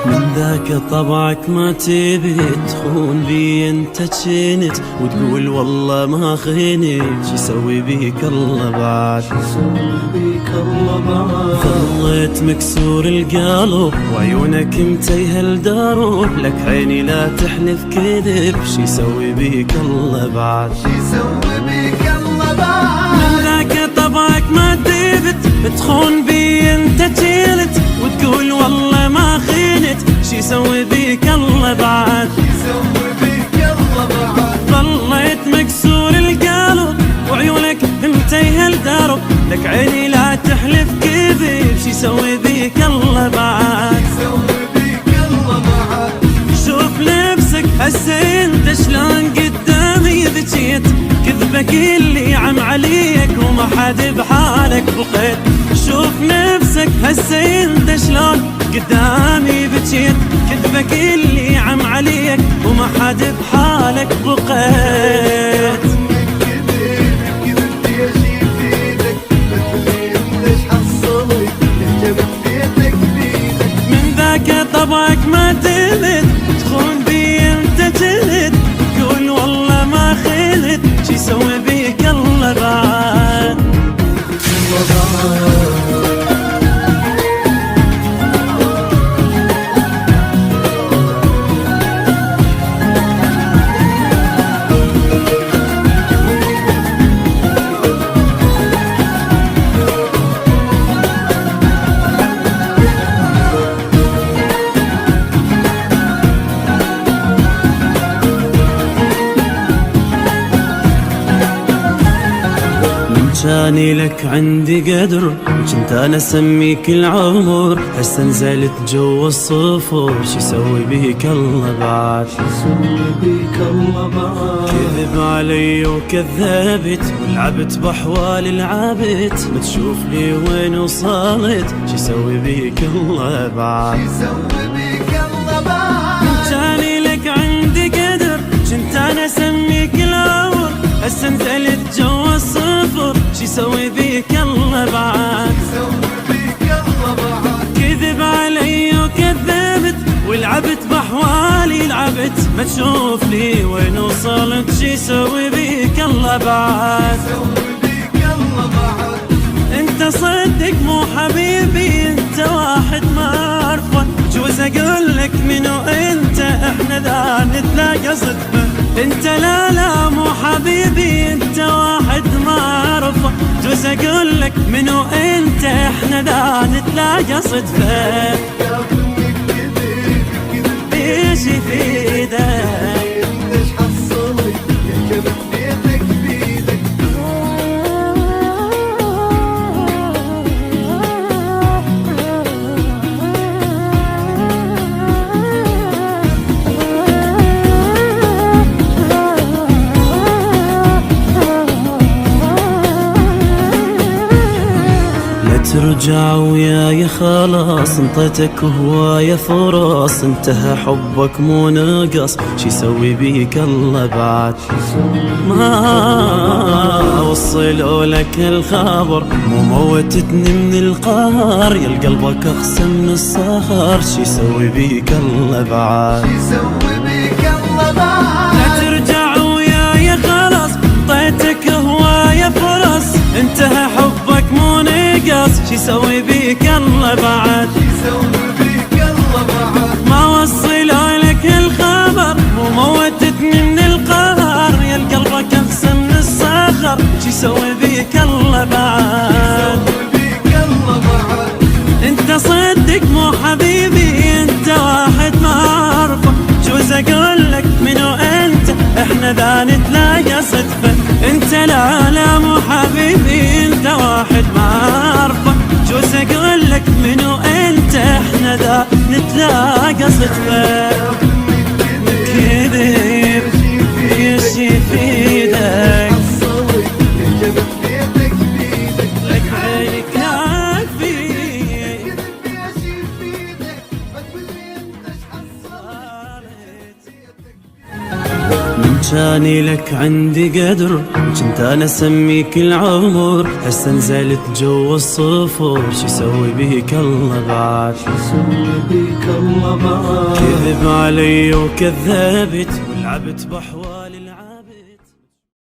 من ذاك طبعك ما تبي تخون بي انت جنت، وتقول والله ما خينت، شي يسوي بيك الله بعد، ظليت مكسور القلب وعيونك متيهة الدروب، لك عيني لا تحلف كذب، شي يسوي بيك الله بعد، من ذاك طبعك ما تبي تخون بي انت جنت، وتقول والله ما خينت، شي يسوي بيك الله بعد، ظليت مكسور القلب وعيونك متيهة الدرب، لك عيني لا تحلف كذب، شي يسوي بيك الله بعد، شوف نفسك هسه انت شلون قدامي بجيت، كذبك اللي عم عليك وما حد بحالك بقيت، شوف نفسك هسه انت شلون قدامي بجيت، كذبك اللي عم عليك وما حد بحالك بقيت، من ذاك طبعك ما تبت تخون بي انت جلد، تقول والله ما خلت، شي يسوي بيك الله بعد، كاني لك عندي قدر، وكنت انا اسميك العمر، هسه نزلت جوا الصفر، شي يسوي بيك الله بعد، كذب علي وكذبت، ولعبت باحوالي لعبت، ما تشوف لي وين وصلت، شي يسوي بيك الله بعد، كاني لك عندي قدر، كنت انا اسميك العمر، هسه نزلت جوا الصفر، شي يسوي بيك الله بعد، كذب علي وكذبت، ولعبت باحوالي لعبت، ما تشوف لي وين وصلت، شي يسوي بيك الله بعد، انت صدق مو حبيبي، انت واحد ما اعرفه، جوز اقول لك منو انت، احنا ذا نتلاقى صدفه، انت لا مو حبيبي، انت واحد ما اعرفه، جوز اقول لك منو انت، احنا ذا نتلاقى صدفه، ايش يفيدك ترجع وياي خلاص، انطيتك هواية فرص، انتهى حبك مو نقص، شي يسوي بيك الله بعد، ما وصلوا لك الخبر، مو موتتني من القهر، يا قلبك اقسى من الصخر، شي يسوي بيك الله بعد، لا ترجع وياي خلاص، انطيتك هواية فرص، انتهى حبك مو نقص، شي يسوي بيك الله بعد، ما وصلوا لك الخبر، مو موتتني من القهر، يا قلبك اقسى من الصخر، شي يسوي بيك الله بعد، انت صدق مو حبيبي، انت واحد ما اعرفه، جوز اقول لك منو انت، احنا ذا نتلاقى صدفه، انت لا مو حبيبي، انت واحد ما اعرفه، جوز اقول لك منو انت، احنا ذا نتلاقى صدفه، كذب ايش يفيدك، لك عينك يكفي، من كاني لك عندي قدر، كنت انا اسميك العمر، هسه نزلت جوا الصفر، شو يسوي بيك الله بعد، كذب علي وكذبت ولعبت بحوالي.